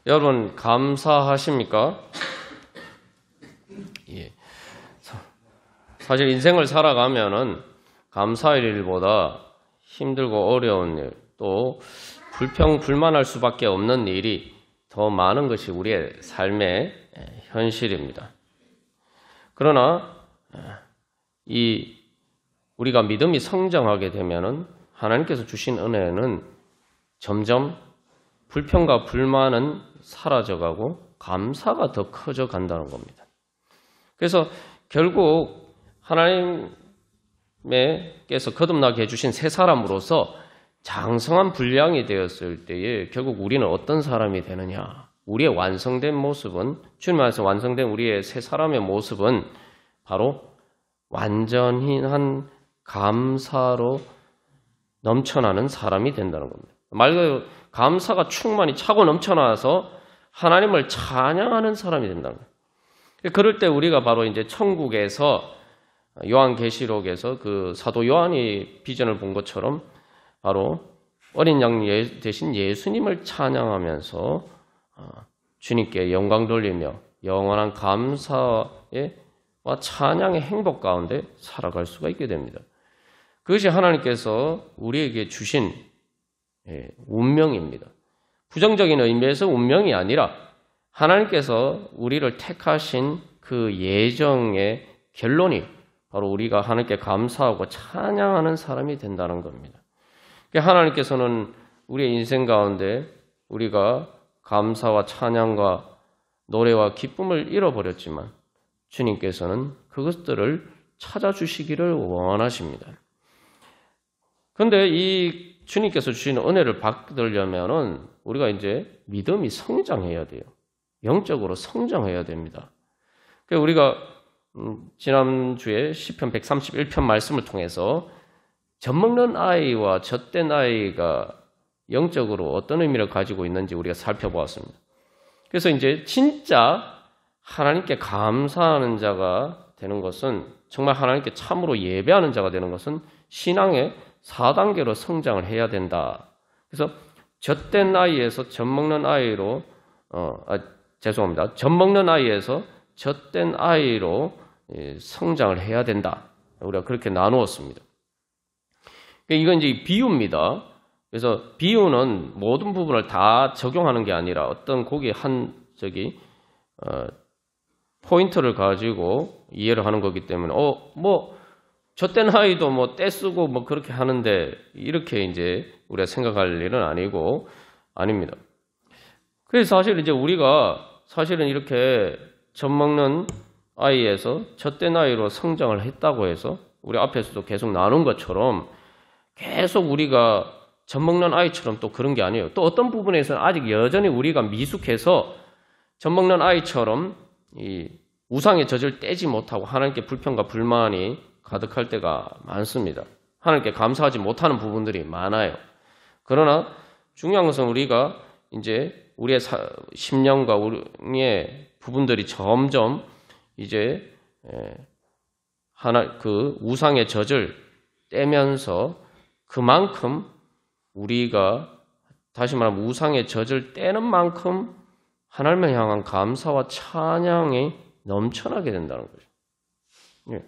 여러분 감사하십니까? 예. 사실 인생을 살아가면은 감사할 일보다 힘들고 어려운 일, 또 불평불만할 수밖에 없는 일이 더 많은 것이 우리의 삶의 현실입니다. 그러나 우리가 믿음이 성장하게 되면은 하나님께서 주신 은혜는 점점 불평과 불만은 사라져가고 감사가 더 커져 간다는 겁니다. 그래서 결국 하나님께서 거듭나게 해주신 새 사람으로서 장성한 분량이 되었을 때에 결국 우리는 어떤 사람이 되느냐? 우리의 완성된 모습은, 주님 안에서 완성된 우리의 새 사람의 모습은 바로 완전한 감사로 넘쳐나는 사람이 된다는 겁니다. 말 그대로 감사가 충만히 차고 넘쳐나서 하나님을 찬양하는 사람이 된다는 거예요. 그럴 때 우리가 바로 이제 천국에서 요한계시록에서 그 사도 요한이 비전을 본 것처럼 바로 어린 양 대신 예수님을 찬양하면서 주님께 영광 돌리며 영원한 감사와 찬양의 행복 가운데 살아갈 수가 있게 됩니다. 그것이 하나님께서 우리에게 주신 운명입니다. 부정적인 의미에서 운명이 아니라 하나님께서 우리를 택하신 그 예정의 결론이 바로 우리가 하나님께 감사하고 찬양하는 사람이 된다는 겁니다. 하나님께서는 우리의 인생 가운데 우리가 감사와 찬양과 노래와 기쁨을 잃어버렸지만 주님께서는 그것들을 찾아주시기를 원하십니다. 그런데 이 주님께서 주시는 은혜를 받으려면은 우리가 이제 믿음이 성장해야 돼요. 영적으로 성장해야 됩니다. 우리가 지난주에 시편 131편 말씀을 통해서 젖먹는 아이와 젖된 아이가 영적으로 어떤 의미를 가지고 있는지 우리가 살펴보았습니다. 그래서 이제 진짜 하나님께 감사하는 자가 되는 것은, 정말 하나님께 참으로 예배하는 자가 되는 것은 신앙의 4단계로 성장을 해야 된다. 그래서 젖된 아이에서 젖먹는 아이로 젖먹는 아이에서 젖된 아이로 성장을 해야 된다. 우리가 그렇게 나누었습니다. 이건 이제 비유입니다. 그래서 비유는 모든 부분을 다 적용하는 게 아니라 어떤 거기에 포인트를 가지고 이해를 하는 거기 때문에 젖된 아이도 떼쓰고 그렇게 하는데 이렇게 이제 우리가 생각할 일은 아닙니다. 그래서 사실 이제 우리가 사실은 이렇게 젖먹는 아이에서 젖된 아이로 성장을 했다고 해서 우리 앞에서도 계속 나눈 것처럼 계속 우리가 젖먹는 아이처럼 또 그런 게 아니에요. 또 어떤 부분에서는 아직 여전히 우리가 미숙해서 젖먹는 아이처럼 이 우상의 젖을 떼지 못하고 하나님께 불평과 불만이 가득할 때가 많습니다. 하나님께 감사하지 못하는 부분들이 많아요. 그러나 중요한 것은 우리가 이제 우리의 심령과 우리의 부분들이 점점 이제 그 우상의 젖을 떼면서 그만큼 우리가 다시 말하면 우상의 젖을 떼는 만큼 하나님을 향한 감사와 찬양이 넘쳐나게 된다는 거죠.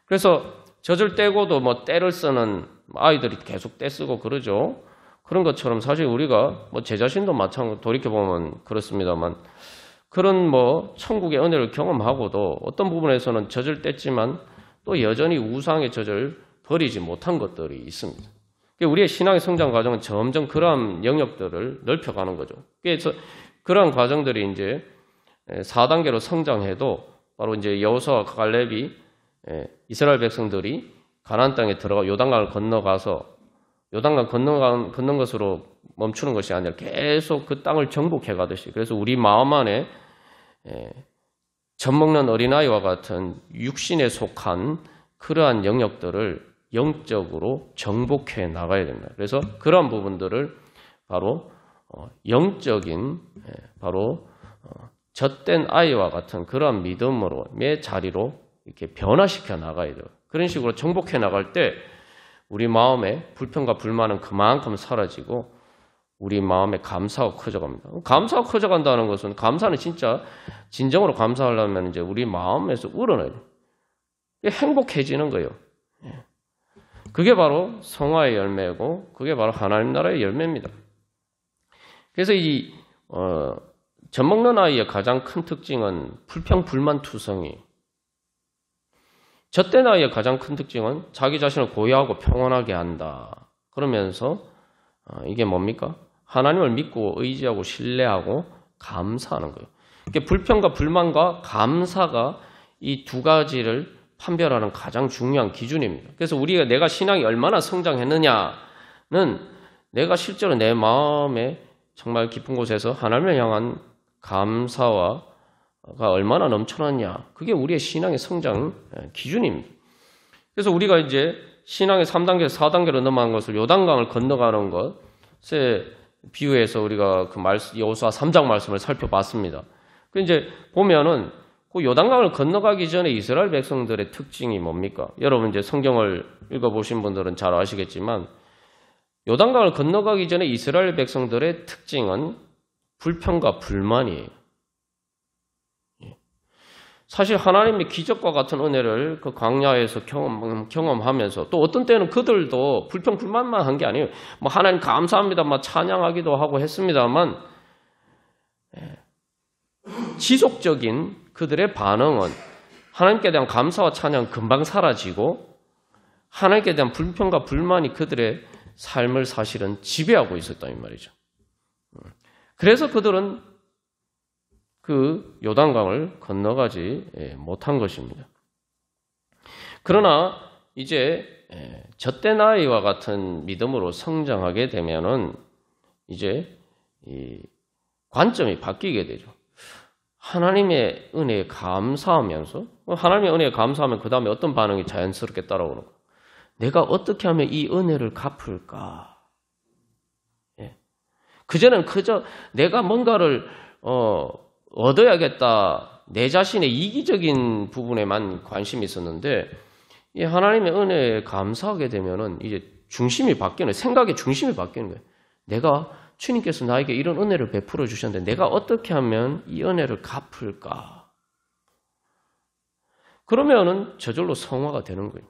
그래서 젖을 떼고도 때를 쓰는 아이들이 계속 떼쓰고 그러죠. 그런 것처럼 사실 우리가 제 자신도 마찬가지로 돌이켜보면 그렇습니다만 그런 천국의 은혜를 경험하고도 어떤 부분에서는 젖을 뗐지만 또 여전히 우상의 젖을 버리지 못한 것들이 있습니다. 우리의 신앙의 성장 과정은 점점 그러한 영역들을 넓혀가는 거죠. 그래서 그러한 과정들이 이제 4단계로 성장해도 바로 이제 여호수아와 갈렙이 이스라엘 백성들이 가나안 땅에 들어가 요단강을 건너가서 요단강 건넌 것으로 멈추는 것이 아니라 계속 그 땅을 정복해 가듯이, 그래서 우리 마음 안에 젖먹는 어린아이와 같은 육신에 속한 그러한 영역들을 영적으로 정복해 나가야 됩니다. 그래서 그러한 부분들을 바로 영적인 바로 젖된 아이와 같은 그러한 믿음으로의 자리로 이렇게 변화시켜 나가야 돼요. 그런 식으로 정복해 나갈 때 우리 마음의 불평과 불만은 그만큼 사라지고 우리 마음의 감사가 커져갑니다. 감사가 커져간다는 것은 감사는 진짜 진정으로 감사하려면 이제 우리 마음에서 우러나야 돼요. 행복해지는 거예요. 그게 바로 성화의 열매고 그게 바로 하나님 나라의 열매입니다. 그래서 이 젖먹는 아이의 가장 큰 특징은 불평불만투성이. 젖된 아이의 가장 큰 특징은 자기 자신을 고요하고 평온하게 한다. 그러면서 이게 뭡니까? 하나님을 믿고 의지하고 신뢰하고 감사하는 거예요. 불평과 불만과 감사가 이 두 가지를 판별하는 가장 중요한 기준입니다. 그래서 내가 신앙이 얼마나 성장했느냐는 내가 실제로 내 마음에 정말 깊은 곳에서 하나님을 향한 감사가 얼마나 넘쳐났냐. 그게 우리의 신앙의 성장 기준입니다. 그래서 우리가 이제 신앙의 3단계에서 4단계로 넘어간 것을 요단강을 건너가는 것에 비유해서 우리가 그 여호수아 3장 말씀을 살펴봤습니다. 그 이제 보면은 그 요단강을 건너가기 전에 이스라엘 백성들의 특징이 뭡니까? 여러분 이제 성경을 읽어보신 분들은 잘 아시겠지만 요단강을 건너가기 전에 이스라엘 백성들의 특징은 불평과 불만이에요. 사실 하나님의 기적과 같은 은혜를 그 광야에서 경험하면서 또 어떤 때는 그들도 불평 불만만 한 게 아니에요. 뭐 하나님 감사합니다, 막 찬양하기도 하고 했습니다만 지속적인 그들의 반응은 하나님께 대한 감사와 찬양 금방 사라지고 하나님께 대한 불평과 불만이 그들의 삶을 사실은 지배하고 있었다는 말이죠. 그래서 그들은 그 요단강을 건너가지 못한 것입니다. 그러나 이제 젖된 아이와 같은 믿음으로 성장하게 되면은 이제 이 관점이 바뀌게 되죠. 하나님의 은혜에 감사하면서 하나님의 은혜에 감사하면 그 다음에 어떤 반응이 자연스럽게 따라오는 거예요. 내가 어떻게 하면 이 은혜를 갚을까? 그전에는 그저 내가 뭔가를 얻어야겠다. 내 자신의 이기적인 부분에만 관심이 있었는데 이 하나님의 은혜에 감사하게 되면은 이제 중심이 바뀌는 거예요. 생각의 중심이 바뀌는 거예요. 내가 주님께서 나에게 이런 은혜를 베풀어 주셨는데 내가 어떻게 하면 이 은혜를 갚을까? 그러면은 저절로 성화가 되는 거예요.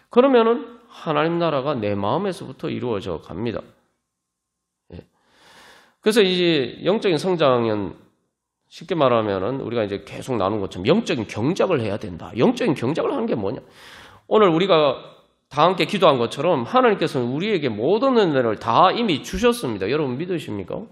그러면은 하나님 나라가 내 마음에서부터 이루어져 갑니다. 그래서 이제 영적인 성장은 쉽게 말하면은 우리가 이제 계속 나눈 것처럼 영적인 경작을 해야 된다. 영적인 경작을 하는 게 뭐냐? 오늘 우리가 다 함께 기도한 것처럼 하나님께서는 우리에게 모든 은혜를 다 이미 주셨습니다. 여러분 믿으십니까?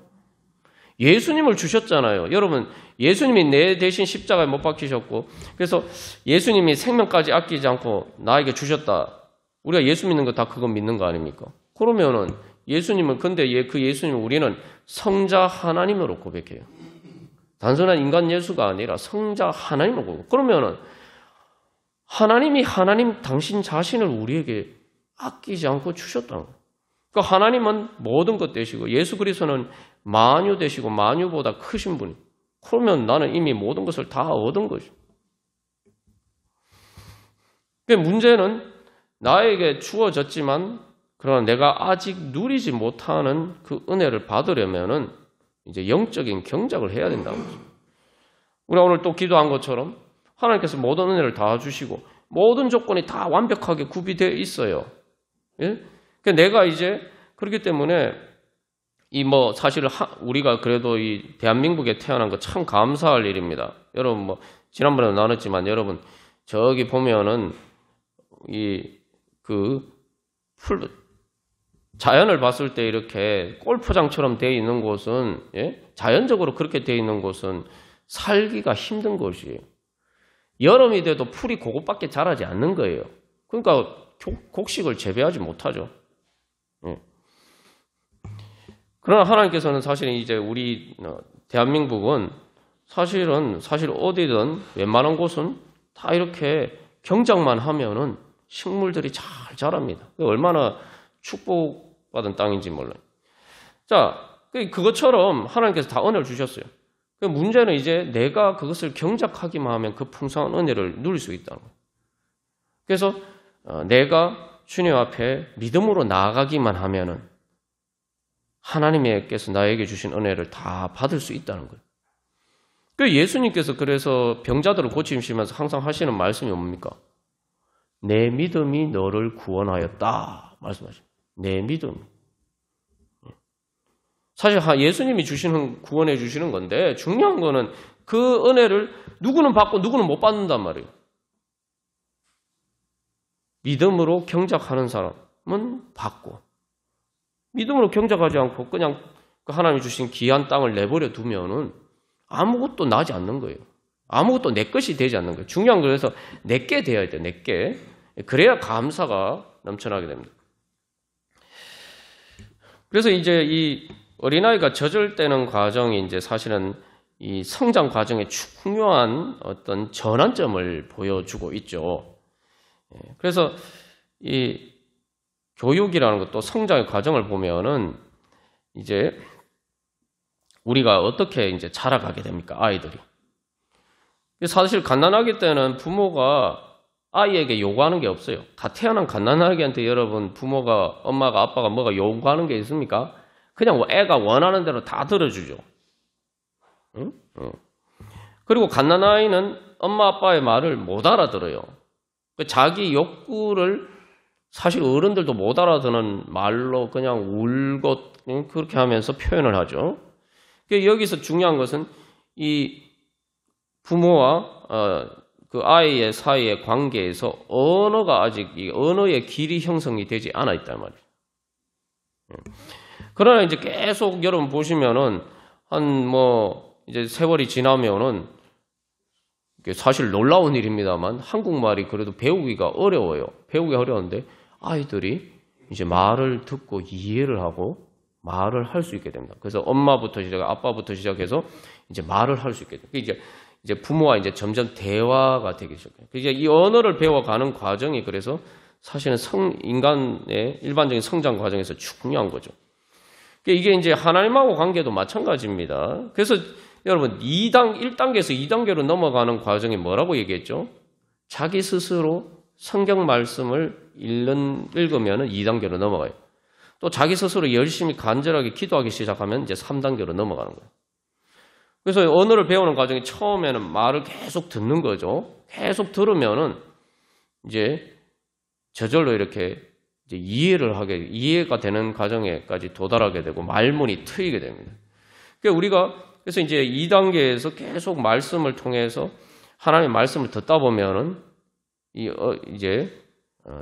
예수님을 주셨잖아요. 여러분 예수님이 내 대신 십자가에 못 박히셨고 그래서 예수님이 생명까지 아끼지 않고 나에게 주셨다. 우리가 예수 믿는 거 다 그거 믿는 거 아닙니까? 그러면은 예수님은 근데 그 예수님은 우리는 성자 하나님으로 고백해요. 단순한 인간 예수가 아니라 성자 하나님으로 고백해요. 그러면은 하나님이 하나님 당신 자신을 우리에게 아끼지 않고 주셨다는 거예요. 그러니까 하나님은 모든 것 되시고 예수 그리스도는 만유 되시고 만유보다 크신 분이. 그러면 나는 이미 모든 것을 다 얻은 거죠. 문제는 나에게 주어졌지만 그러나 내가 아직 누리지 못하는 그 은혜를 받으려면은 이제 영적인 경작을 해야 된다는 거죠. 우리가 오늘 또 기도한 것처럼 하나님께서 모든 은혜를 다 주시고 모든 조건이 다 완벽하게 구비되어 있어요. 예? 그러니까 내가 이제 그렇기 때문에 사실 우리가 그래도 이 대한민국에 태어난 거 참 감사할 일입니다. 여러분 지난번에도 나눴지만 여러분 저기 보면은 자연을 봤을 때 이렇게 골프장처럼 되어 있는 곳은 자연적으로 그렇게 되어 있는 곳은 살기가 힘든 곳이에요. 여름이 돼도 풀이 그것밖에 자라지 않는 거예요. 그러니까 곡식을 재배하지 못하죠. 그러나 하나님께서는 사실 이제 우리 대한민국은 사실 어디든 웬만한 곳은 다 이렇게 경작만 하면은 식물들이 잘 자랍니다. 얼마나 축복받은 땅인지 몰라요. 자, 그것처럼 하나님께서 다 은혜를 주셨어요. 문제는 이제 내가 그것을 경작하기만 하면 그 풍성한 은혜를 누릴 수 있다는 거예요. 그래서 내가 주님 앞에 믿음으로 나아가기만 하면은 하나님께서 나에게 주신 은혜를 다 받을 수 있다는 거예요. 그 예수님께서 그래서 병자들을 고치시면서 항상 하시는 말씀이 뭡니까? 내 믿음이 너를 구원하였다 말씀하십니다. 내 믿음. 사실 예수님이 주시는 구원해 주시는 건데 중요한 거는 그 은혜를 누구는 받고 누구는 못 받는단 말이에요. 믿음으로 경작하는 사람은 받고 믿음으로 경작하지 않고 그냥 하나님이 주신 귀한 땅을 내버려 두면은 아무것도 나지 않는 거예요. 아무것도 내 것이 되지 않는 거예요. 중요한 건 그래서 내게 되어야 돼요. 내게. 그래야 감사가 넘쳐나게 됩니다. 그래서 이제 이 어린아이가 젖을 과정이 이제 사실은 이 성장 과정의 중요한 어떤 전환점을 보여주고 있죠. 그래서 이 교육이라는 것도 성장의 과정을 보면은 이제 우리가 어떻게 이제 자라가게 됩니까? 아이들이. 사실 갓난아기 때는 부모가 아이에게 요구하는 게 없어요. 갓 태어난 갓난아기한테 여러분 부모가 엄마가 아빠가 뭐가 요구하는 게 있습니까? 그냥 애가 원하는 대로 다 들어주죠. 응? 그리고 갓난아이는 엄마 아빠의 말을 못 알아들어요. 자기 욕구를 사실 어른들도 못 알아듣는 말로 그냥 울고 그렇게 하면서 표현을 하죠. 여기서 중요한 것은 이 부모와 그 아이의 사이의 관계에서 언어가 아직 이 언어의 길이 형성이 되지 않아 있단 말이에요. 그러나 이제 계속 여러분 보시면은 이제 세월이 지나면은 사실 놀라운 일입니다만 한국말이 그래도 배우기가 어려워요. 배우기가 어려운데 아이들이 이제 말을 듣고 이해를 하고 말을 할 수 있게 됩니다. 그래서 엄마부터 시작해 아빠부터 시작해서 이제 말을 할 수 있게 됩니다. 이제 부모와 이제 점점 대화가 되기 시작해요. 이제 이 언어를 배워가는 과정이 그래서 사실은 인간의 일반적인 성장 과정에서 중요한 거죠. 이게 이제 하나님하고 관계도 마찬가지입니다. 그래서 여러분 1단계에서 2단계로 넘어가는 과정이 뭐라고 얘기했죠? 자기 스스로 성경 말씀을 읽으면 2단계로 넘어가요. 또 자기 스스로 열심히 간절하게 기도하기 시작하면 이제 3단계로 넘어가는 거예요. 그래서 언어를 배우는 과정이 처음에는 말을 계속 듣는 거죠. 계속 들으면은 이제 저절로 이렇게 이제 이해가 되는 과정에까지 도달하게 되고 말문이 트이게 됩니다. 그러니까 그래서 이제 2단계에서 계속 말씀을 통해서 하나님의 말씀을 듣다 보면은 이제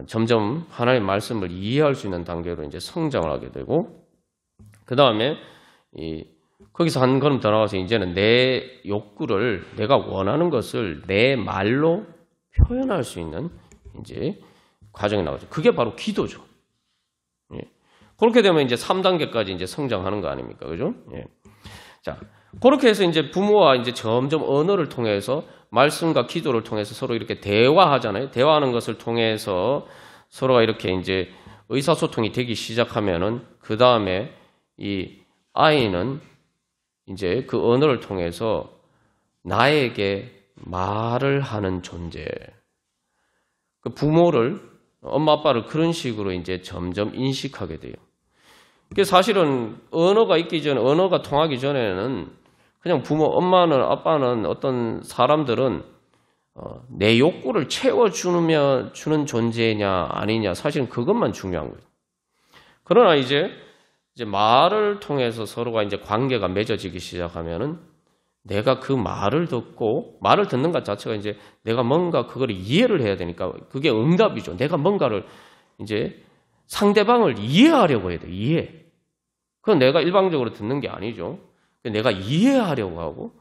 점점 하나님의 말씀을 이해할 수 있는 단계로 이제 성장을 하게 되고 그 다음에 거기서 한 걸음 더 나가서 이제는 내 욕구를 내가 원하는 것을 내 말로 표현할 수 있는 이제 과정이 나오죠. 그게 바로 기도죠. 예. 그렇게 되면 이제 3단계까지 이제 성장하는 거 아닙니까? 그죠? 예. 자, 그렇게 해서 이제 부모와 이제 점점 언어를 통해서 말씀과 기도를 통해서 서로 이렇게 대화하잖아요. 대화하는 것을 통해서 서로가 이렇게 이제 의사소통이 되기 시작하면은 그 다음에 이 아이는 이제 그 언어를 통해서 나에게 말을 하는 존재. 그 부모를, 엄마 아빠를 그런 식으로 이제 점점 인식하게 돼요. 사실은 언어가 있기 전에, 언어가 통하기 전에는 그냥 엄마는, 아빠는 어떤 사람들은 내 욕구를 채워주는 존재냐, 아니냐, 사실은 그것만 중요한 거예요. 그러나 이제 말을 통해서 서로가 이제 관계가 맺어지기 시작하면은 내가 그 말을 듣는 것 자체가 이제 내가 뭔가 그걸 이해를 해야 되니까 그게 응답이죠. 내가 뭔가를 이제 상대방을 이해하려고 해야 돼, 이해. 그건 내가 일방적으로 듣는 게 아니죠. 내가 이해하려고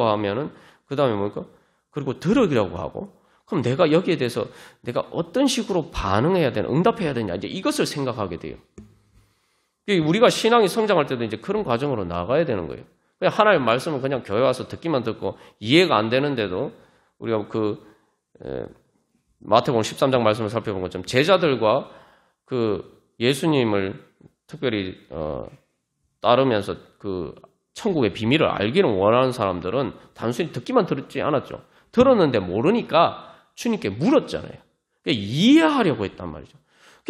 하면은 그 다음에 뭡니까? 그리고 들으려고 하고 그럼 내가 여기에 대해서 내가 어떤 식으로 반응해야 되나, 응답해야 되냐, 이제 이것을 생각하게 돼요. 우리가 신앙이 성장할 때도 이제 그런 과정으로 나가야 되는 거예요. 그냥 하나님의 말씀은 그냥 교회 와서 듣기만 듣고 이해가 안 되는데도 우리가 마태복음 13장 말씀을 살펴본 것처럼 제자들과 그 예수님을 특별히 따르면서 그 천국의 비밀을 알기를 원하는 사람들은 단순히 듣기만 들었지 않았죠. 들었는데 모르니까 주님께 물었잖아요. 그러니까 이해하려고 했단 말이죠.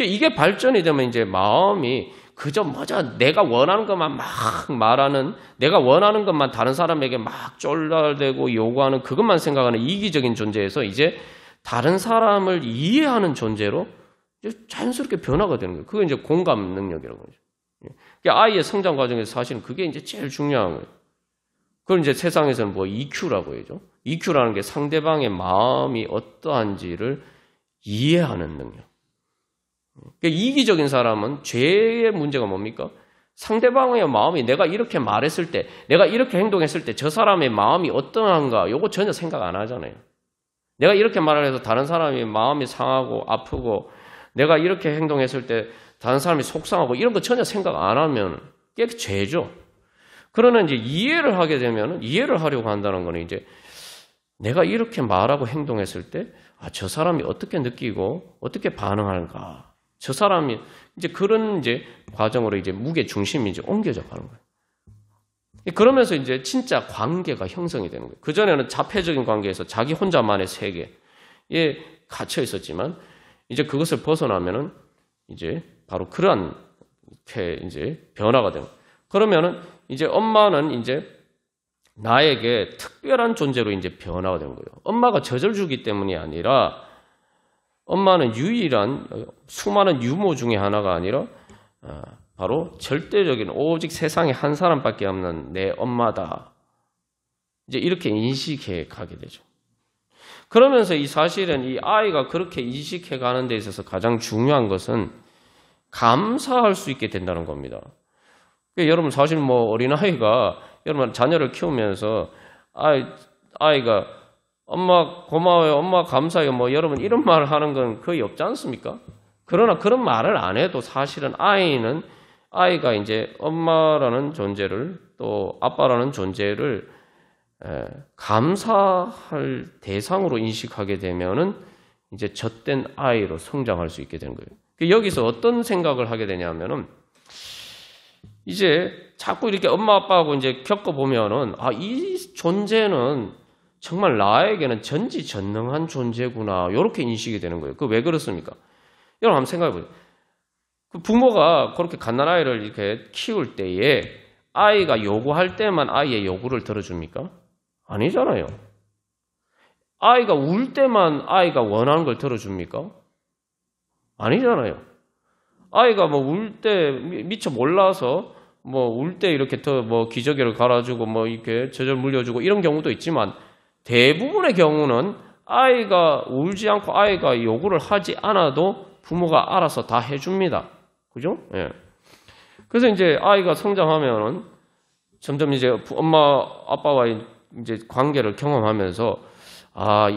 이게 발전이 되면 이제 마음이 그저 내가 원하는 것만 막 말하는, 내가 원하는 것만 다른 사람에게 막 쫄라대고 요구하는 그것만 생각하는 이기적인 존재에서 이제 다른 사람을 이해하는 존재로 이제 자연스럽게 변화가 되는 거예요. 그게 이제 공감 능력이라고 하죠. 그러니까 아이의 성장 과정에서 사실은 그게 이제 제일 중요한 거예요. 그걸 이제 세상에서는 뭐 EQ라고 하죠. EQ라는 게 상대방의 마음이 어떠한지를 이해하는 능력. 그러니까 이기적인 사람은 죄의 문제가 뭡니까? 상대방의 마음이 내가 이렇게 말했을 때, 내가 이렇게 행동했을 때 저 사람의 마음이 어떠한가 요거 전혀 생각 안 하잖아요. 내가 이렇게 말을 해서 다른 사람이 마음이 상하고 아프고 내가 이렇게 행동했을 때 다른 사람이 속상하고 이런 거 전혀 생각 안 하면 그게 죄죠. 그러나 이제 이해를 하게 되면 이해를 하려고 한다는 거는 이제 내가 이렇게 말하고 행동했을 때 저 사람이 어떻게 느끼고 어떻게 반응하는가. 저 사람이 이제 그런 이제 과정으로 이제 무게 중심이 이제 옮겨져 가는 거예요. 그러면서 이제 진짜 관계가 형성이 되는 거예요. 그전에는 자폐적인 관계에서 자기 혼자만의 세계에 갇혀 있었지만 이제 그것을 벗어나면은 이제 바로 그러한 이제 변화가 되는 거예요. 그러면은 이제 엄마는 이제 나에게 특별한 존재로 이제 변화가 되는 거예요. 엄마가 젖을 주기 때문이 아니라 엄마는 유일한 수많은 유모 중에 하나가 아니라 바로 절대적인 오직 세상에 한 사람밖에 없는 내 엄마다. 이제 이렇게 인식해 가게 되죠. 그러면서 이 사실은 이 아이가 그렇게 인식해 가는 데 있어서 가장 중요한 것은 감사할 수 있게 된다는 겁니다. 그러니까 여러분 사실 뭐 어린아이가 여러분 자녀를 키우면서 아이가 엄마 고마워요, 엄마 감사해요, 뭐 여러분 이런 말을 하는 건 거의 없지 않습니까? 그러나 그런 말을 안 해도 사실은 아이가 이제 엄마라는 존재를 또 아빠라는 존재를 감사할 대상으로 인식하게 되면은 이제 젖된 아이로 성장할 수 있게 되는 거예요. 여기서 어떤 생각을 하게 되냐면은 이제 자꾸 이렇게 엄마 아빠하고 이제 겪어보면은 이 존재는 정말 나에게는 전지전능한 존재구나 이렇게 인식이 되는 거예요. 그 왜 그렇습니까? 여러분 한번 생각해보세요. 그 부모가 그렇게 갓난아이를 이렇게 키울 때에 아이가 요구할 때만 아이의 요구를 들어줍니까? 아니잖아요. 아이가 울 때만 아이가 원하는 걸 들어줍니까? 아니잖아요. 아이가 뭐 울 때 미처 몰라서 뭐 울 때 이렇게 더 뭐 기저귀를 갈아주고 뭐 이렇게 젖을 물려주고 이런 경우도 있지만 대부분의 경우는 아이가 울지 않고 아이가 요구를 하지 않아도 부모가 알아서 다 해줍니다. 그죠? 예. 그래서 이제 아이가 성장하면은 점점 이제 엄마, 아빠와의 이제 관계를 경험하면서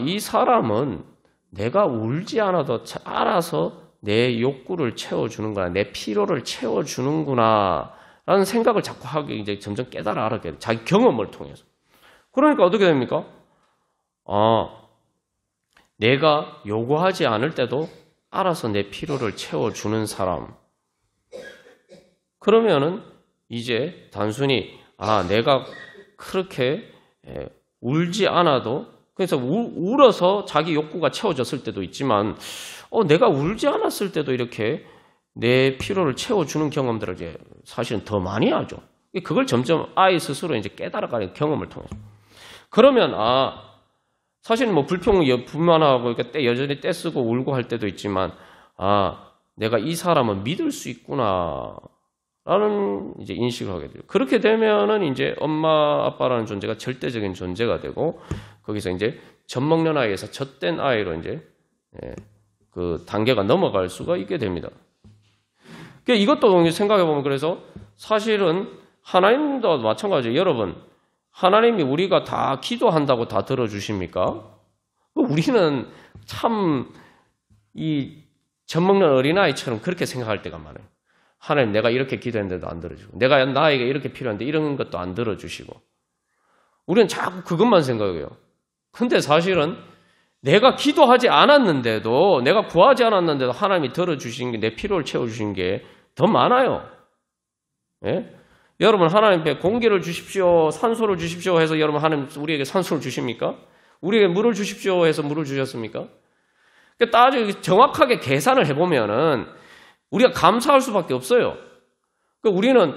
이 사람은 내가 울지 않아도 알아서 내 욕구를 채워주는구나, 내 필요를 채워주는구나 라는 생각을 자꾸 하게 이제 점점 깨달아 알게 돼요. 자기 경험을 통해서. 그러니까 어떻게 됩니까? 내가 요구하지 않을 때도 알아서 내 필요를 채워주는 사람. 그러면은 이제 단순히 내가 그렇게 울지 않아도 그래서 울어서 자기 욕구가 채워졌을 때도 있지만 내가 울지 않았을 때도 이렇게 내 필요를 채워주는 경험들을 이제 사실은 더 많이 하죠. 그걸 점점 아이 스스로 이제 깨달아가는 경험을 통해서. 그러면 사실은 뭐 불만하고 여전히 떼쓰고 울고 할 때도 있지만 내가 이 사람은 믿을 수 있구나 라는 이제 인식을 하게 돼요. 그렇게 되면은 이제 엄마 아빠라는 존재가 절대적인 존재가 되고 거기서 이제 젖먹는 아이에서 젖된 아이로 이제 그 단계가 넘어갈 수가 있게 됩니다. 이것도 생각해 보면 그래서 사실은 하나님도 마찬가지예요. 여러분, 하나님이 우리가 다 기도한다고 다 들어주십니까? 우리는 참 이 젖먹는 어린아이처럼 그렇게 생각할 때가 많아요. 하나님, 내가 이렇게 기도했는데도 안 들어주고, 내가 나에게 이렇게 필요한데 이런 것도 안 들어주시고, 우리는 자꾸 그것만 생각해요. 근데 사실은 내가 기도하지 않았는데도, 내가 구하지 않았는데도 하나님이 들어주신 게, 내 필요를 채워주신 게 더 많아요. 예? 여러분, 하나님께 공기를 주십시오, 산소를 주십시오 해서 여러분 하나님 우리에게 산소를 주십니까? 우리에게 물을 주십시오 해서 물을 주셨습니까? 따지고 정확하게 계산을 해보면은 우리가 감사할 수밖에 없어요. 그러니까 우리는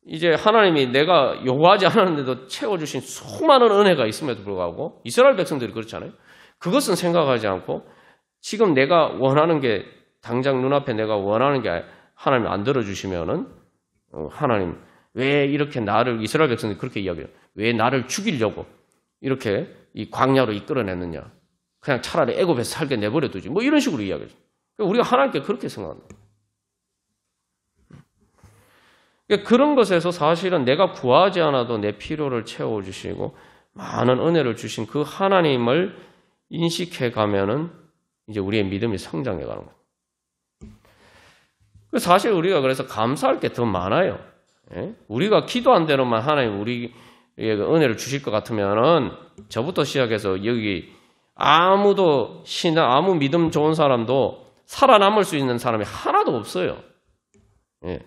이제 하나님이 내가 요구하지 않았는데도 채워주신 수많은 은혜가 있음에도 불구하고 이스라엘 백성들이 그렇잖아요. 그것은 생각하지 않고 지금 내가 원하는 게 당장 눈앞에 내가 원하는 게 하나님 안 들어주시면은 하나님 왜 이렇게 나를 이스라엘 백성들이 그렇게 이야기해요. 왜 나를 죽이려고 이렇게 이 광야로 이끌어냈느냐. 그냥 차라리 애굽에서 살게 내버려 두지. 뭐 이런 식으로 이야기해요. 우리가 하나님께 그렇게 생각합니다. 그런 것에서 사실은 내가 구하지 않아도 내 필요를 채워주시고 많은 은혜를 주신 그 하나님을 인식해 가면은 이제 우리의 믿음이 성장해 가는 거예요. 사실 우리가 그래서 감사할 게 더 많아요. 예? 우리가 기도한 대로만 하나님 우리에게 은혜를 주실 것 같으면은 저부터 시작해서 여기 아무도 아무 믿음 좋은 사람도 살아남을 수 있는 사람이 하나도 없어요. 예.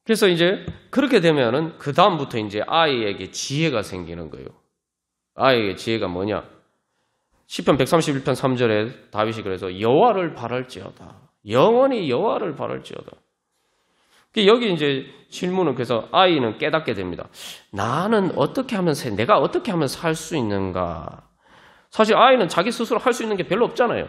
그래서 이제 그렇게 되면은 그 다음부터 이제 아이에게 지혜가 생기는 거예요. 아이에게 지혜가 뭐냐? 시편 131편 3절에 다윗이 그래서 여호와를 바랄지어다. 영원히 여호와를 바랄지어다. 여기 이제 질문은 그래서 아이는 깨닫게 됩니다. 나는 어떻게 하면 내가 어떻게 하면 살 수 있는가? 사실 아이는 자기 스스로 할 수 있는 게 별로 없잖아요.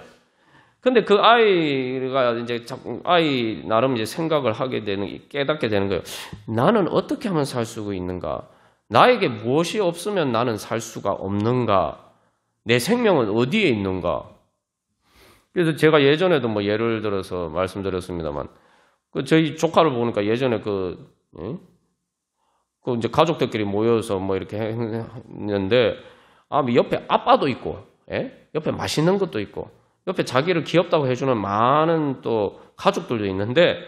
근데 그 아이가 이제 아이 나름 이제 생각을 하게 되는, 깨닫게 되는 거예요. 나는 어떻게 하면 살 수 있는가? 나에게 무엇이 없으면 나는 살 수가 없는가? 내 생명은 어디에 있는가? 그래서 제가 예전에도 뭐 예를 들어서 말씀드렸습니다만, 저희 조카를 보니까 예전에 이제 가족들끼리 모여서 뭐 이렇게 했는데, 옆에 아빠도 있고, 예? 옆에 맛있는 것도 있고, 옆에 자기를 귀엽다고 해주는 많은 또 가족들도 있는데,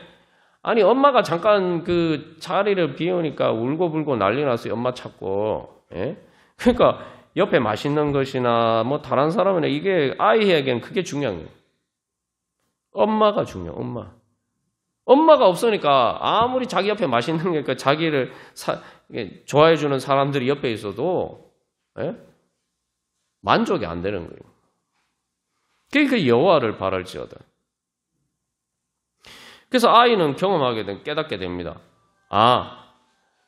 아니 엄마가 잠깐 그 자리를 비우니까 울고불고 난리 났어요. 엄마 찾고. 예? 그러니까 옆에 맛있는 것이나 뭐 다른 사람은 이게 아이에게는 그게 중요한 거예요. 엄마가 중요해요. 엄마가 없으니까 아무리 자기 옆에 맛있는 게 자기를 좋아해주는 사람들이 옆에 있어도 예? 만족이 안 되는 거예요. 그러니까 여호와를 바랄지어다. 그래서 아이는 깨닫게 됩니다.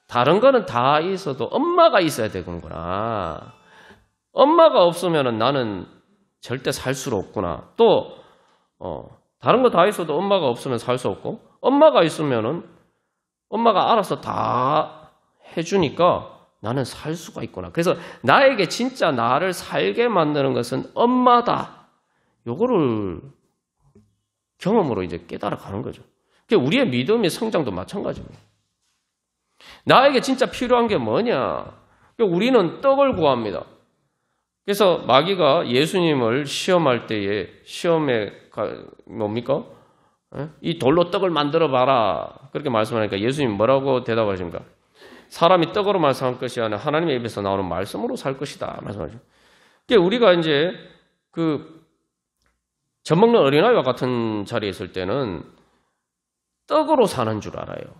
다른 거는 다 있어도 엄마가 있어야 되는구나. 엄마가 없으면 나는 절대 살 수 없구나. 또 다른 거 다 있어도 엄마가 없으면 살 수 없고, 엄마가 있으면은 엄마가 알아서 다 해주니까 나는 살 수가 있구나. 그래서 나에게 진짜 나를 살게 만드는 것은 엄마다. 요거를 경험으로 이제 깨달아 가는 거죠. 우리의 믿음의 성장도 마찬가지입니다. 나에게 진짜 필요한 게 뭐냐? 우리는 떡을 구합니다. 그래서 마귀가 예수님을 시험할 때에 시험에 뭡니까? 이 돌로 떡을 만들어 봐라. 그렇게 말씀하니까 예수님 뭐라고 대답하십니까? 사람이 떡으로만 살 것이 아니라 하나님의 입에서 나오는 말씀으로 살 것이다. 말씀하죠. 우리가 이제 젖 먹는 어린아이와 같은 자리에 있을 때는 떡으로 사는 줄 알아요.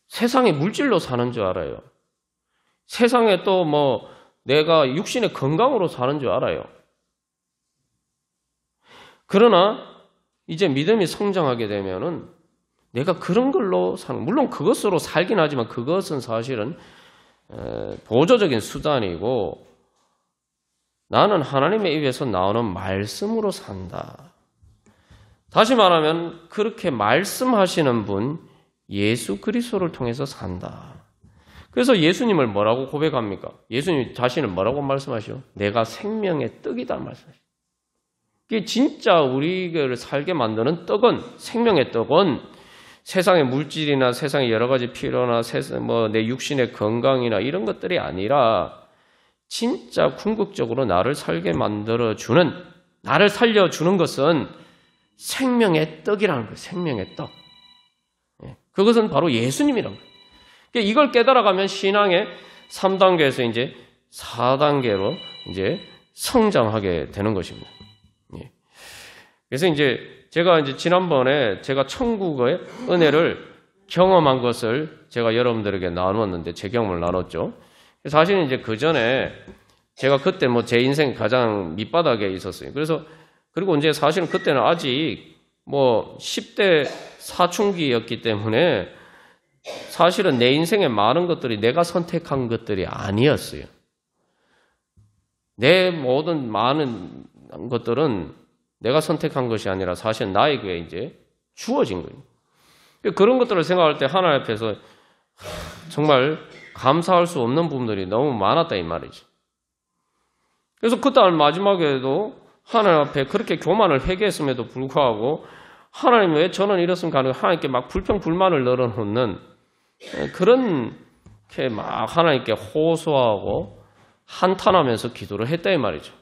세상의 물질로 사는 줄 알아요. 세상에 또 뭐 내가 육신의 건강으로 사는 줄 알아요. 그러나 이제 믿음이 성장하게 되면은 내가 그런 걸로 물론 그것으로 살긴 하지만 그것은 사실은 보조적인 수단이고, 나는 하나님의 입에서 나오는 말씀으로 산다. 다시 말하면 그렇게 말씀하시는 분 예수 그리스도를 통해서 산다. 그래서 예수님을 뭐라고 고백합니까? 예수님 자신을 뭐라고 말씀하시죠? 내가 생명의 떡이다 말씀하시죠. 이게 진짜 우리를 살게 만드는 떡은, 생명의 떡은 세상의 물질이나 세상의 여러 가지 필요나 내 육신의 건강이나 이런 것들이 아니라 진짜 궁극적으로 나를 살게 만들어주는, 나를 살려주는 것은 생명의 떡이라는 거예요. 생명의 떡. 그것은 바로 예수님이라는 거예요. 이걸 깨달아가면 신앙의 3단계에서 이제 4단계로 이제 성장하게 되는 것입니다. 그래서 이제 제가 지난번에 제가 천국의 은혜를 경험한 것을 제가 여러분들에게 나누었는데, 제 경험을 나눴죠. 사실은 이제 그 전에 제가 그때 제 인생 가장 밑바닥에 있었어요. 그래서 그리고 이제 사실은 그때는 아직 뭐 10대 사춘기였기 때문에 사실은 내 인생에 많은 것들이 내가 선택한 것들이 아니었어요. 내 모든 많은 것들은 내가 선택한 것이 아니라 사실 나에게 이제 주어진 거예요. 그런 것들을 생각할 때 하나님 앞에서 정말 감사할 수 없는 부분들이 너무 많았다 이 말이죠. 그래서 그 다음 마지막에도 하나님 앞에 그렇게 교만을 회개했음에도 불구하고 하나님 왜 저는 이랬으면 가능해 하나님께 막 불평불만을 늘어놓는 그렇게 막 하나님께 호소하고 한탄하면서 기도를 했다 이 말이죠.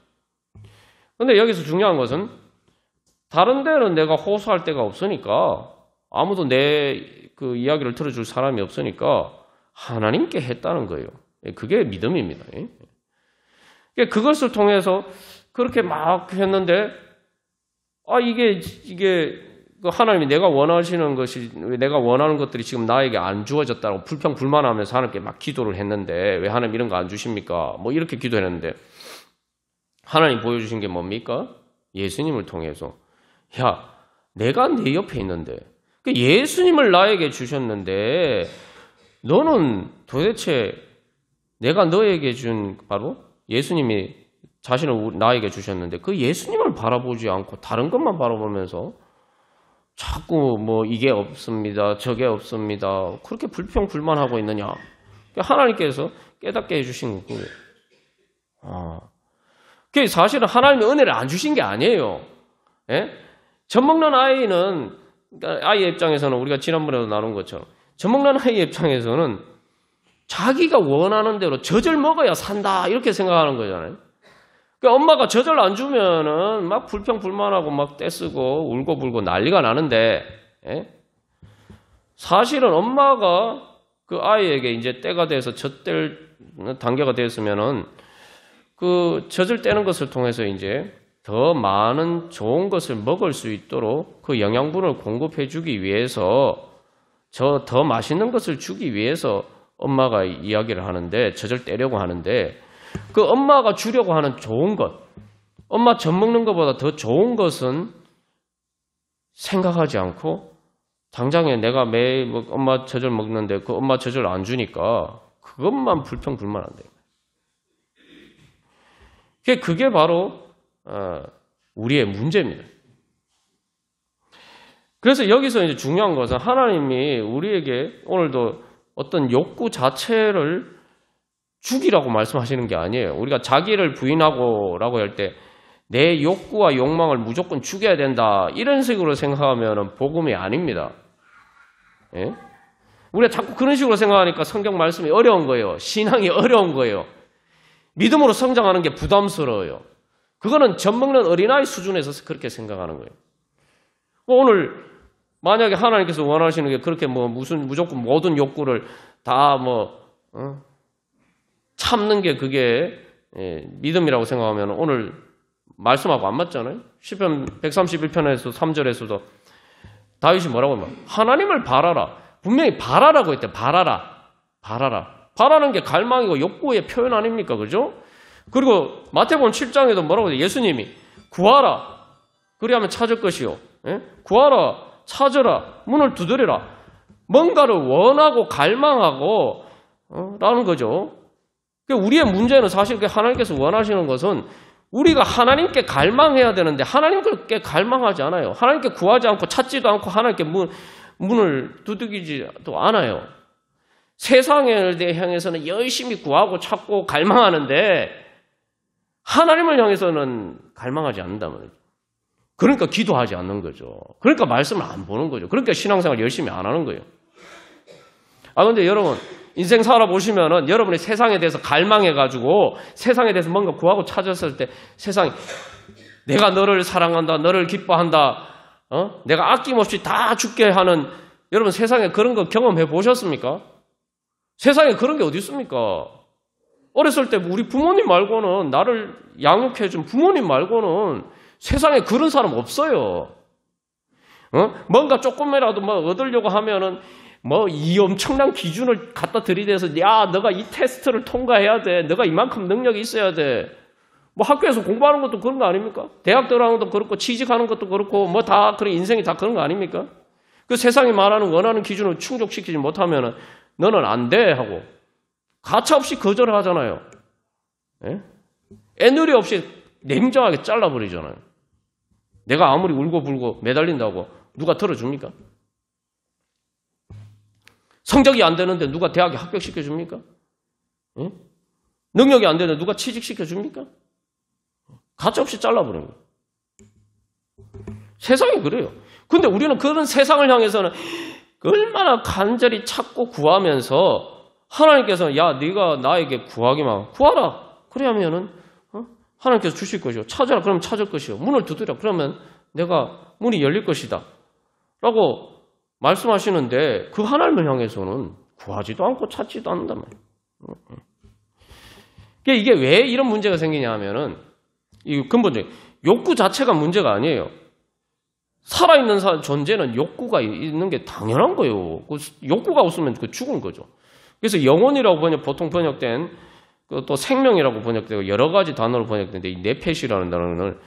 그런데 여기서 중요한 것은 다른 데는 내가 호소할 데가 없으니까 아무도 내 그 이야기를 들어줄 사람이 없으니까 하나님께 했다는 거예요. 그게 믿음입니다. 그것을 통해서 그렇게 막 했는데 이게 하나님이 내가 원하시는 것이 내가 원하는 것들이 지금 나에게 안 주어졌다고 불평불만하면서 하나님께 막 기도를 했는데 왜 하나님 이런 거 안 주십니까? 뭐 이렇게 기도했는데 하나님 보여주신 게 뭡니까? 예수님을 통해서 야 내가 네 옆에 있는데 예수님을 나에게 주셨는데 너는 도대체 내가 너에게 준 바로 예수님이 자신을 나에게 주셨는데 그 예수님을 바라보지 않고 다른 것만 바라보면서 자꾸 뭐 이게 없습니다. 저게 없습니다. 그렇게 불평불만하고 있느냐. 하나님께서 깨닫게 해주신 거예요. 그게 사실은 하나님의 은혜를 안 주신 게 아니에요. 예? 젖 먹는 아이는 그러니까 아이의 입장에서는 우리가 지난번에도 나눈 것처럼 젖 먹는 아이의 입장에서는 자기가 원하는 대로 젖을 먹어야 산다 이렇게 생각하는 거잖아요. 그러니까 엄마가 젖을 안 주면은 막 불평불만하고 막 떼쓰고 울고불고 난리가 나는데 사실은 엄마가 그 아이에게 이제 때가 돼서 젖뗄 단계가 됐으면은 그 젖을 떼는 것을 통해서 이제 더 많은 좋은 것을 먹을 수 있도록 그 영양분을 공급해 주기 위해서 더 맛있는 것을 주기 위해서 엄마가 이야기를 하는데 젖을 떼려고 하는데 그 엄마가 주려고 하는 좋은 것 엄마 젖 먹는 것보다 더 좋은 것은 생각하지 않고 당장에 내가 매일 엄마 젖을 먹는데 그 엄마 젖을 안 주니까 그것만 불평불만한대. 그게 바로 우리의 문제입니다. 그래서 여기서 이제 중요한 것은 하나님이 우리에게 오늘도 어떤 욕구 자체를 죽이라고 말씀하시는 게 아니에요. 우리가 자기를 부인하고라고 할 때 내 욕구와 욕망을 무조건 죽여야 된다 이런 식으로 생각하면 복음이 아닙니다. 예? 우리가 자꾸 그런 식으로 생각하니까 성경 말씀이 어려운 거예요. 신앙이 어려운 거예요. 믿음으로 성장하는 게 부담스러워요. 그거는 젖 먹는 어린아이 수준에서 그렇게 생각하는 거예요. 오늘 만약에 하나님께서 원하시는 게 그렇게 무조건 모든 욕구를 다 참는 게 그게 믿음이라고 생각하면 오늘 말씀하고 안 맞잖아요. 시편 131편에서 3절에서도 다윗이 뭐라고 하면 하나님을 바라라. 분명히 바라라고 했대. 바라라. 바라는 게 갈망이고 욕구의 표현 아닙니까? 그죠? 그리고 마태복음 7장에도 뭐라고 해요? 예수님이 구하라. 그리하면 찾을 것이요. 예? 구하라. 찾으라. 문을 두드리라. 뭔가를 원하고 갈망하고 라는 거죠. 우리의 문제는 사실 하나님께서 원하시는 것은 우리가 하나님께 갈망해야 되는데 하나님께 갈망하지 않아요. 하나님께 구하지 않고 찾지도 않고 하나님께 문을 두드리지도 않아요. 세상을 향해서는 열심히 구하고 찾고 갈망하는데 하나님을 향해서는 갈망하지 않는단 말이죠. 그러니까 기도하지 않는 거죠. 그러니까 말씀을 안 보는 거죠. 그러니까 신앙생활 열심히 안 하는 거예요. 근데 여러분 인생 살아보시면은 여러분이 세상에 대해서 갈망해가지고 세상에 대해서 뭔가 구하고 찾았을 때 세상이 내가 너를 사랑한다, 너를 기뻐한다, 내가 아낌없이 다 죽게 하는 여러분 세상에 그런 거 경험해 보셨습니까? 세상에 그런 게 어디 있습니까? 어렸을 때 우리 부모님 말고는 나를 양육해준 부모님 말고는 세상에 그런 사람 없어요. 뭔가 조금이라도 얻으려고 하면은 이 엄청난 기준을 갖다 들이대서 야 너가 이 테스트를 통과해야 돼. 너가 이만큼 능력이 있어야 돼. 뭐 학교에서 공부하는 것도 그런 거 아닙니까? 대학 들어가는 것도 그렇고 취직하는 것도 그렇고 뭐 다 그런 인생이 다 그런 거 아닙니까? 그 세상이 말하는 원하는 기준을 충족시키지 못하면은 너는 안 돼 하고 가차없이 거절을 하잖아요. 예? 애누리 없이 냉정하게 잘라버리잖아요. 내가 아무리 울고불고 매달린다고 누가 들어줍니까? 성적이 안 되는데 누가 대학에 합격시켜줍니까? 예? 능력이 안 되는데 누가 취직시켜줍니까? 가차없이 잘라버리는 거예요. 세상이 그래요. 근데 우리는 그런 세상을 향해서는 얼마나 간절히 찾고 구하면서 하나님께서 야 네가 나에게 구하기만 구하라. 그래야면은 하나님께서 주실 것이요. 찾아라. 그러면 찾을 것이요. 문을 두드려. 그러면 내가 문이 열릴 것이다. 라고 말씀하시는데 그 하나님을 향해서는 구하지도 않고 찾지도 않는단 말이에요. 이게 왜 이런 문제가 생기냐 하면은 이 근본적인 욕구 자체가 문제가 아니에요. 살아있는 존재는 욕구가 있는 게 당연한 거예요. 욕구가 없으면 죽은 거죠. 그래서 영혼이라고 보통 번역된 또 생명이라고 번역되고 여러 가지 단어로 번역되는데 이 네펫이라는 단어는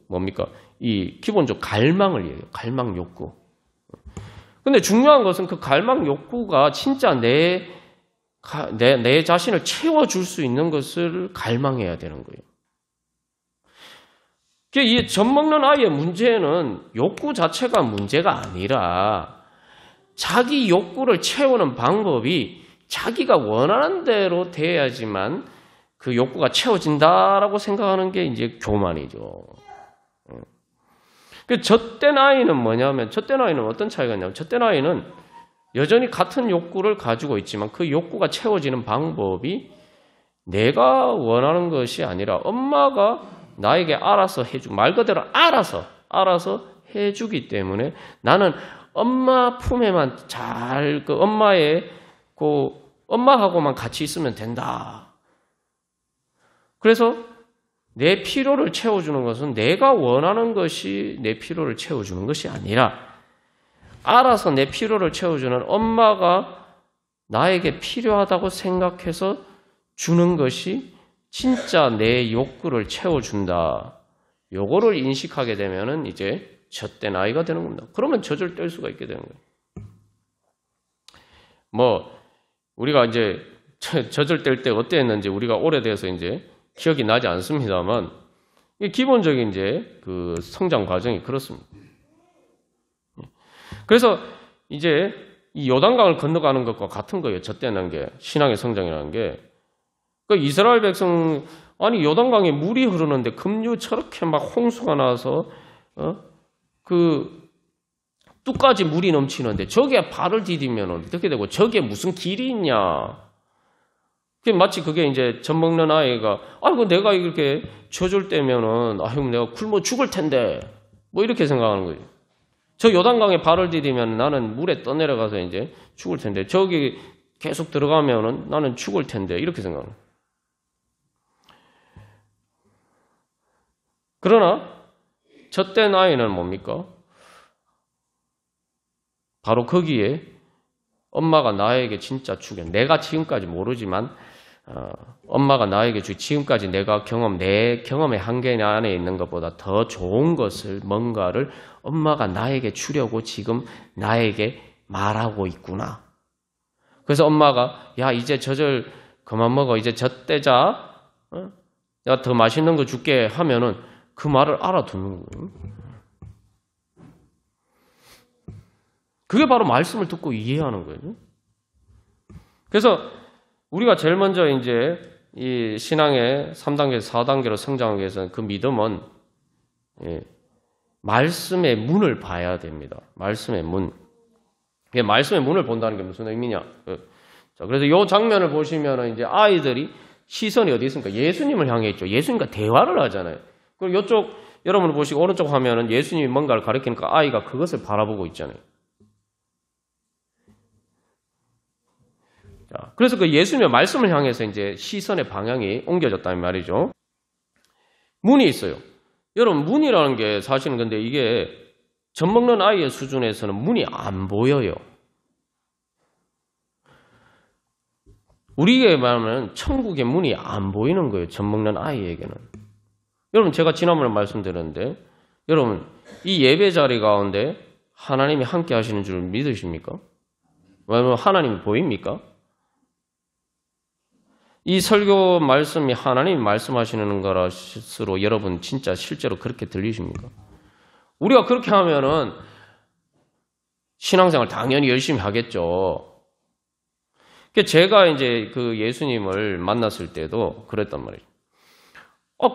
뭡니까? 이 기본적 갈망을 얘기해요. 갈망 욕구. 근데 중요한 것은 그 갈망 욕구가 진짜 내 자신을 채워줄 수 있는 것을 갈망해야 되는 거예요. 이 젖먹는 아이의 문제는 욕구 자체가 문제가 아니라 자기 욕구를 채우는 방법이 자기가 원하는 대로 돼야지만 그 욕구가 채워진다라고 생각하는 게 이제 교만이죠. 젖된 아이는 뭐냐면 젖된 아이는 어떤 차이가 있냐면 젖된 아이는 여전히 같은 욕구를 가지고 있지만 그 욕구가 채워지는 방법이 내가 원하는 것이 아니라 엄마가 나에게 알아서 해주고 말 그대로 알아서 해주기 때문에 나는 엄마 품에만 잘 엄마하고만 같이 있으면 된다. 그래서 내 필요를 채워주는 것은 내가 원하는 것이 내 필요를 채워주는 것이 아니라 알아서 내 필요를 채워주는 엄마가 나에게 필요하다고 생각해서 주는 것이 진짜 내 욕구를 채워준다. 요거를 인식하게 되면은 이제 젖된 아이가 되는 겁니다. 그러면 젖을 뗄 수가 있게 되는 거예요. 뭐 우리가 이제 젖을 뗄 때 어땠는지 우리가 오래돼서 이제 기억이 나지 않습니다만 기본적인 이제 그 성장 과정이 그렇습니다. 그래서 이제 이 요단강을 건너가는 것과 같은 거예요. 젖대는 게 신앙의 성장이라는 게. 그 이스라엘 백성 아니 요단강에 물이 흐르는데 급류 저렇게 막 홍수가 나서 그 뚝까지 물이 넘치는데 저게 발을 디디면 어떻게 되고 저게 무슨 길이 있냐? 마치 그게 이제 젖먹는 아이가 아이고 내가 이렇게 젖을 때면은 아이고 내가 굶어 죽을 텐데 뭐 이렇게 생각하는 거예요. 저 요단강에 발을 디디면 나는 물에 떠내려가서 이제 죽을 텐데 저기 계속 들어가면은 나는 죽을 텐데 이렇게 생각하는 거예요. 그러나 젖된 아이는 뭡니까? 바로 거기에 엄마가 나에게 진짜 주게 내가 지금까지 모르지만 엄마가 나에게 지금까지 내가 내 경험의 한계 안에 있는 것보다 더 좋은 것을 뭔가를 엄마가 나에게 주려고 지금 나에게 말하고 있구나. 그래서 엄마가 야 이제 젖을 그만 먹어 이제 젖 떼자 내가 더 맛있는 거 줄게 하면은 그 말을 알아듣는 거예요. 그게 바로 말씀을 듣고 이해하는 거예요. 그래서 우리가 제일 먼저 이제 이 신앙의 3단계에서 4단계로 성장하기 위해서는 그 믿음은 말씀의 문을 봐야 됩니다. 말씀의 문. 말씀의 문을 본다는 게 무슨 의미냐? 자, 그래서 이 장면을 보시면 이제 아이들이 시선이 어디 있습니까? 예수님을 향해 있죠. 예수님과 대화를 하잖아요. 그리고 이쪽 여러분을 보시고 오른쪽 화면은 예수님이 뭔가를 가리키니까 아이가 그것을 바라보고 있잖아요. 자, 그래서 그 예수님의 말씀을 향해서 이제 시선의 방향이 옮겨졌다는 말이죠. 문이 있어요. 여러분 문이라는 게 사실은 근데 이게 젖먹는 아이의 수준에서는 문이 안 보여요. 우리에게 말하면 천국의 문이 안 보이는 거예요. 젖 먹는 아이에게는. 여러분 제가 지난번에 말씀드렸는데 여러분 이 예배 자리 가운데 하나님이 함께 하시는 줄 믿으십니까? 왜냐하면 하나님이 보입니까? 이 설교 말씀이 하나님이 말씀하시는 거라스로 여러분 진짜 실제로 그렇게 들리십니까? 우리가 그렇게 하면은 신앙생활 당연히 열심히 하겠죠. 제가 이제 그 예수님을 만났을 때도 그랬단 말이에요.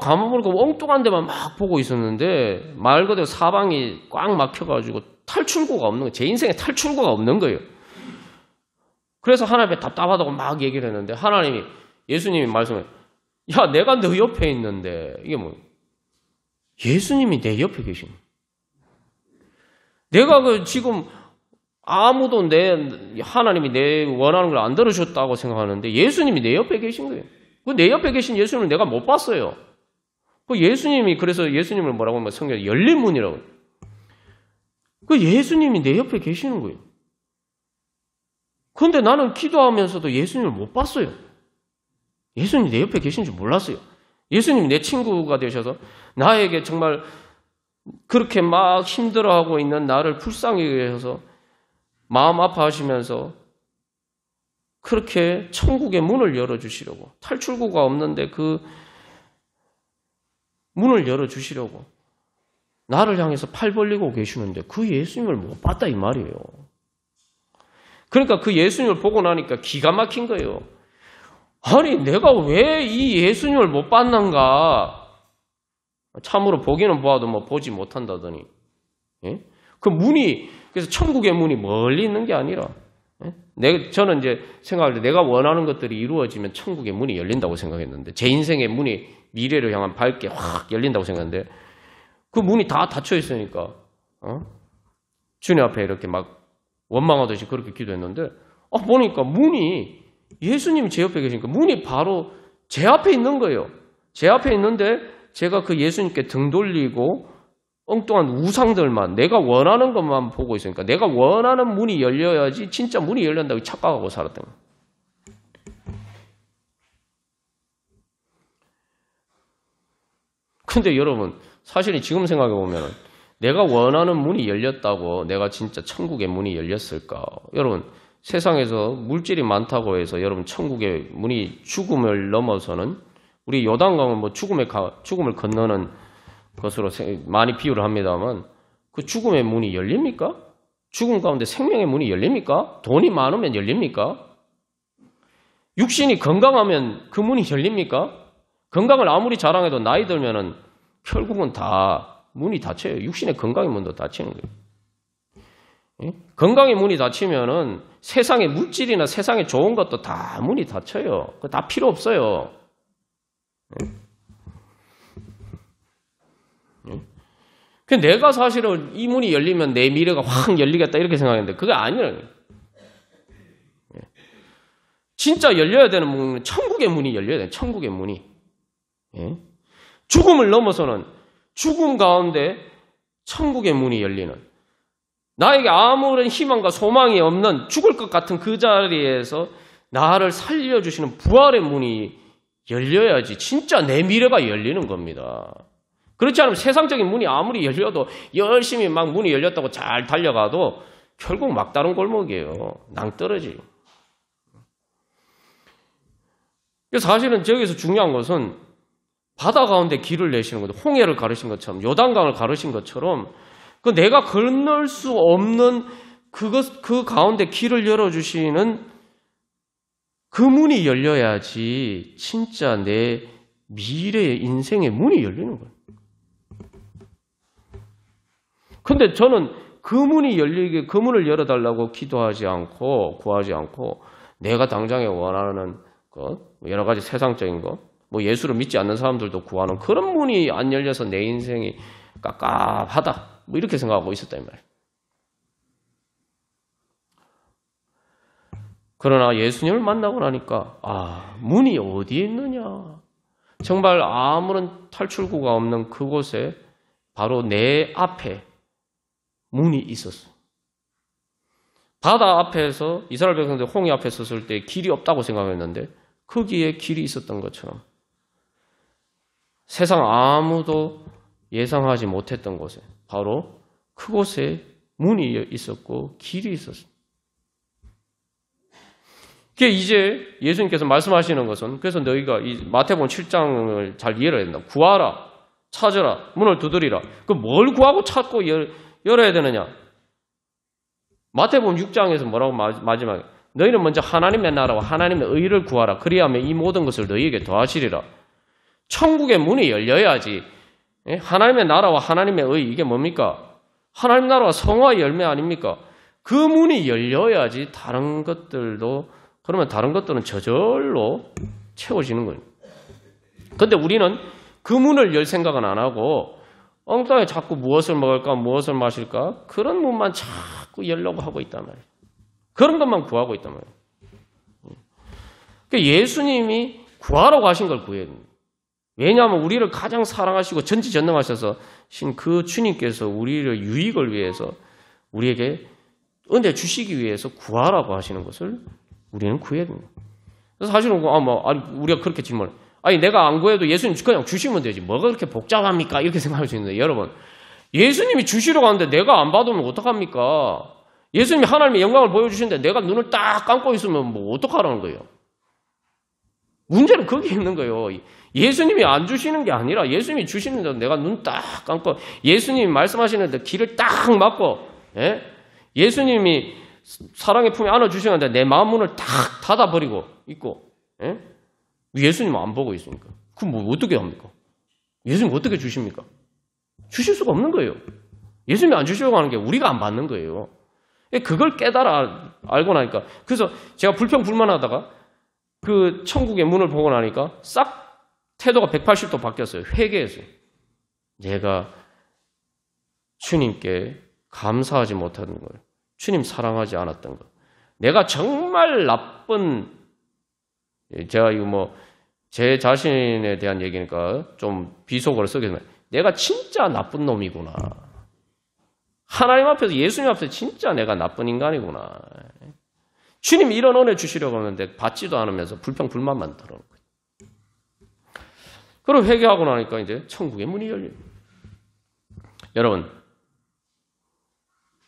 가만 보니까 엉뚱한 데만 막 보고 있었는데 말 그대로 사방이 꽉 막혀가지고 탈출구가 없는 거예요. 제 인생에 탈출구가 없는 거예요. 그래서 하나님께 답답하다고 막 얘기를 했는데 하나님이 예수님이 말씀해 야 내가 너 옆에 있는데 이게 뭐 예수님이 내 옆에 계신 거예요. 내가 그 지금 아무도 하나님이 내 원하는 걸 안 들어줬다고 생각하는데 예수님이 내 옆에 계신 거예요. 그 내 옆에 계신 예수님을 내가 못 봤어요. 그 예수님이 그래서 예수님을 뭐라고 하면 성경에 열린 문이라고. 그 예수님이 내 옆에 계시는 거예요. 그런데 나는 기도하면서도 예수님을 못 봤어요. 예수님이 내 옆에 계신 줄 몰랐어요. 예수님이 내 친구가 되셔서 나에게 정말 그렇게 막 힘들어하고 있는 나를 불쌍히 여기셔서 마음 아파하시면서 그렇게 천국의 문을 열어주시려고 탈출구가 없는데 그 문을 열어주시려고 나를 향해서 팔 벌리고 계시는데 그 예수님을 못 봤다 이 말이에요. 그러니까 그 예수님을 보고 나니까 기가 막힌 거예요. 아니 내가 왜 이 예수님을 못 봤는가. 참으로 보기는 보아도 뭐 보지 못한다더니 예? 그 문이 그래서 천국의 문이 멀리 있는 게 아니라 저는 이제 생각할 때 내가 원하는 것들이 이루어지면 천국의 문이 열린다고 생각했는데 제 인생의 문이 미래를 향한 밝게 확 열린다고 생각했는데 그 문이 다 닫혀 있으니까 주님 앞에 이렇게 막 원망하듯이 그렇게 기도했는데 보니까 문이 예수님이 제 옆에 계시니까 문이 바로 제 앞에 있는 거예요. 제 앞에 있는데 제가 그 예수님께 등 돌리고 엉뚱한 우상들만 내가 원하는 것만 보고 있으니까 내가 원하는 문이 열려야지 진짜 문이 열린다고 착각하고 살았던 거예요. 근데 여러분 사실은 지금 생각해 보면 내가 원하는 문이 열렸다고 내가 진짜 천국의 문이 열렸을까? 여러분 세상에서 물질이 많다고 해서 여러분 천국의 문이 죽음을 넘어서는 우리 요단강은 뭐 죽음을 건너는 것으로 많이 비유를 합니다만 그 죽음의 문이 열립니까? 죽음 가운데 생명의 문이 열립니까? 돈이 많으면 열립니까? 육신이 건강하면 그 문이 열립니까? 건강을 아무리 자랑해도 나이 들면은 결국은 다 문이 닫혀요. 육신의 건강의 문도 닫히는 거예요. 예? 건강의 문이 닫히면은 세상의 물질이나 세상의 좋은 것도 다 문이 닫혀요. 그거 다 필요 없어요. 예? 내가 사실은 이 문이 열리면 내 미래가 확 열리겠다 이렇게 생각했는데 그게 아니라는 거예요. 예? 진짜 열려야 되는 문은 천국의 문이 열려야 돼요. 천국의 문이. 예? 죽음을 넘어서는 죽음 가운데 천국의 문이 열리는 나에게 아무런 희망과 소망이 없는 죽을 것 같은 그 자리에서 나를 살려주시는 부활의 문이 열려야지 진짜 내 미래가 열리는 겁니다. 그렇지 않으면 세상적인 문이 아무리 열려도 열심히 막 문이 열렸다고 잘 달려가도 결국 막다른 골목이에요. 낭떠러지. 사실은 저기서 중요한 것은 바다 가운데 길을 내시는 거죠. 홍해를 가르신 것처럼 요단강을 가르신 것처럼 그 내가 건널 수 없는 그 가운데 길을 열어주시는 그 문이 열려야지 진짜 내 미래의 인생의 문이 열리는 거예요. 근데 저는 그 문이 열리게 그 문을 열어달라고 기도하지 않고 구하지 않고 내가 당장에 원하는 것 여러 가지 세상적인 것 뭐 예수를 믿지 않는 사람들도 구하는 그런 문이 안 열려서 내 인생이 깝깝하다 뭐 이렇게 생각하고 있었다 이 말이에요. 그러나 예수님을 만나고 나니까 문이 어디에 있느냐. 정말 아무런 탈출구가 없는 그곳에 바로 내 앞에 문이 있었어요. 바다 앞에서 이스라엘 백성들 홍해 앞에 섰을 때 길이 없다고 생각했는데 거기에 길이 있었던 것처럼 세상 아무도 예상하지 못했던 곳에 바로 그곳에 문이 있었고 길이 있었습니다. 이제 예수님께서 말씀하시는 것은 그래서 너희가 이 마태복음 7장을 잘 이해를 해야 된다. 구하라, 찾으라, 문을 두드리라. 그 뭘 구하고 찾고 열어야 되느냐? 마태복음 6장에서 뭐라고 마지막에 너희는 먼저 하나님의 나라와 하나님의 의를 구하라. 그리하면 이 모든 것을 너희에게 더하시리라. 천국의 문이 열려야지. 하나님의 나라와 하나님의 의 이게 뭡니까? 하나님 나라와 성화의 열매 아닙니까? 그 문이 열려야지 다른 것들도 그러면 다른 것들은 저절로 채워지는 거예요. 그런데 우리는 그 문을 열 생각은 안 하고 엉뚱하게 자꾸 무엇을 먹을까 무엇을 마실까 그런 문만 자꾸 열려고 하고 있단 말이에요. 그런 것만 구하고 있단 말이에요. 그러니까 예수님이 구하라고 하신 걸 구해야 됩니다. 왜냐하면 우리를 가장 사랑하시고 전지전능하셔서 그 주님께서 우리를 유익을 위해서 우리에게 은혜 주시기 위해서 구하라고 하시는 것을 우리는 구해야 됩니다. 그래서 사실은 우리가 그렇게 질문을 내가 안 구해도 예수님 그냥 주시면 되지 뭐가 그렇게 복잡합니까? 이렇게 생각할 수 있는데 여러분 예수님이 주시려고 하는데 내가 안 받으면 어떡합니까? 예수님이 하나님의 영광을 보여주시는데 내가 눈을 딱 감고 있으면 뭐 어떡하라는 거예요? 문제는 거기 있는 거예요. 예수님이 안 주시는 게 아니라 예수님이 주시는데 내가 눈 딱 감고 예수님이 말씀하시는데 귀를 딱 막고 예수님이 사랑의 품에 안아주시는데 내 마음 문을 딱 닫아버리고 있고 예수님은 안 보고 있으니까 그럼 뭐 어떻게 합니까? 예수님 어떻게 주십니까? 주실 수가 없는 거예요. 예수님이 안 주시려고 하는 게 우리가 안 받는 거예요. 그걸 알고 나니까 그래서 제가 불평불만하다가 그 천국의 문을 보고 나니까 싹 태도가 180도 바뀌었어요. 회개했어요. 내가 주님께 감사하지 못하는 거예요. 주님 사랑하지 않았던 것. 내가 정말 나쁜 제가 이거 제 자신에 대한 얘기니까 좀 비속어를 쓰겠지만 내가 진짜 나쁜 놈이구나. 하나님 앞에서 예수님 앞에서 진짜 내가 나쁜 인간이구나. 주님이 이런 은혜 주시려고 하는데 받지도 않으면서 불평불만만 들어오는 거예요. 그리고 회개하고 나니까 이제 천국의 문이 열려요. 여러분,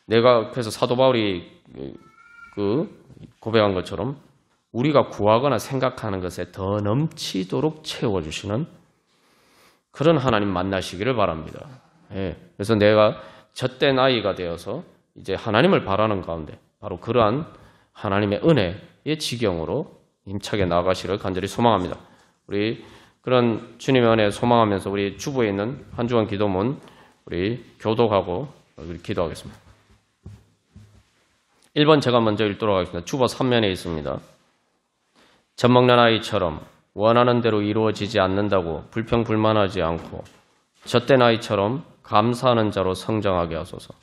내가 그래서 사도 바울이 고백한 것처럼 우리가 구하거나 생각하는 것에 더 넘치도록 채워주시는 그런 하나님 만나시기를 바랍니다. 그래서 내가 젖된 아이가 되어서 이제 하나님을 바라는 가운데 바로 그러한 하나님의 은혜의 지경으로 힘차게 나아가시를 간절히 소망합니다. 우리 그런 주님의 은혜 소망하면서 우리 주부에 있는 한 주간 기도문 우리 교독하고 우리 기도하겠습니다. 1번 제가 먼저 읽도록 하겠습니다. 주보 3면에 있습니다. 젖먹는 아이처럼 원하는 대로 이루어지지 않는다고 불평불만하지 않고 젖된 아이처럼 감사하는 자로 성장하게 하소서.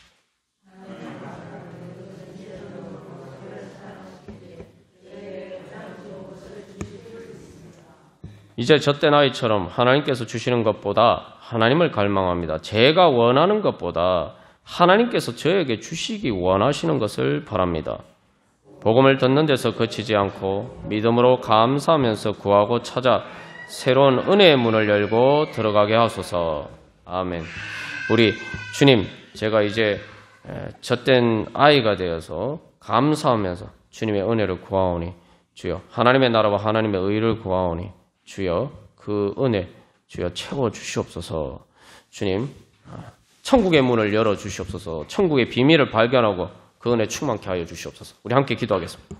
이제 젖된 아이처럼 하나님께서 주시는 것보다 하나님을 갈망합니다. 제가 원하는 것보다 하나님께서 저에게 주시기 원하시는 것을 바랍니다. 복음을 듣는 데서 그치지 않고 믿음으로 감사하면서 구하고 찾아 새로운 은혜의 문을 열고 들어가게 하소서. 아멘. 우리 주님, 제가 이제 젖된 아이가 되어서 감사하면서 주님의 은혜를 구하오니 주여 하나님의 나라와 하나님의 의를 구하오니 주여 그 은혜 주여 채워주시옵소서. 주님 천국의 문을 열어주시옵소서. 천국의 비밀을 발견하고 그 은혜 충만케 하여 주시옵소서. 우리 함께 기도하겠습니다.